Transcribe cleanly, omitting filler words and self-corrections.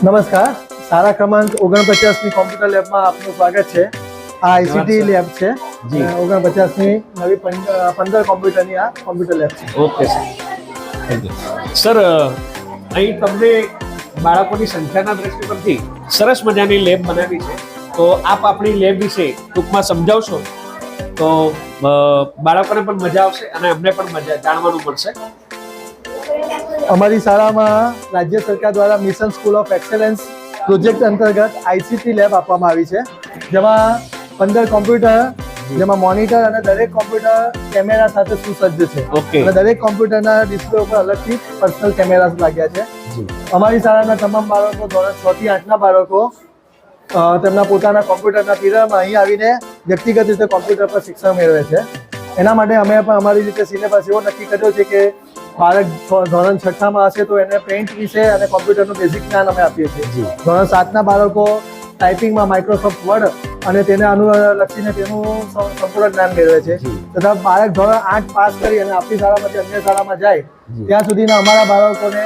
નમસ્કાર, શાળા ક્રમાંક 49 ની કોમ્પ્યુટર લેબમાં આપનું સ્વાગત છે. આ આઈસીટી લેબ છે. 49 ની નવી 15 કોમ્પ્યુટરની આ કોમ્પ્યુટર લેબ છે. ઓકે સર, અહીં તમને બાળકોની સંખ્યાના દ્રષ્ટિકોણથી સરસ મજાની લેબ બનાવી છે, તો આપ આપણી લેબ વિશે ટૂંકમાં સમજાવશો તો બાળકોને પણ મજા આવશે અને અમને પણ મજા જાણવાનું મળશે. અમારી શાળામાં રાજ્ય સરકાર દ્વારા mission school of excellence project અંતર્ગત આઈસીટી લેબ આપવામાં આવી છે, જેમાં 15 કોમ્પ્યુટર, જેમાં મોનિટર અને દરેક કોમ્પ્યુટર કેમેરા સાથે સુસજ્જ છે. અને દરેક કોમ્પ્યુટરના ડિસ્પ્લે ઉપર અલગથી પર્સનલ કેમેરા લાગ્યા છે. અમારી શાળાના તમામ બાળકો ધોરણ 6 થી 8ના બાળકો તેમના પોતાના કોમ્પ્યુટરના પીરિયડમાં અહીં આવીને વ્યક્તિગત રીતે કોમ્પ્યુટર પર શિક્ષણ મેળવે છે. એના માટે અમે પણ અમારી રીતે સિલેબસ એવો નક્કી કર્યો છે કે બાળક ધોરણ 6માં હશે તો એને પેઇન્ટ વિશે અને કોમ્પ્યુટરનું બેઝિક જ્ઞાન અમે આપીએ છીએ. ધોરણ 7ના બાળકો ટાઈપિંગમાં માઇક્રોસોફ્ટ વર્ડ અને તેને અનુલક્ષીને તેનું સંપૂર્ણ જ્ઞાન મેળવે છે. તથા બાળક ધોરણ 8 પાસ કરી અને આપણી શાળામાંથી અન્ય શાળામાં જાય ત્યાં સુધીના અમારા બાળકોને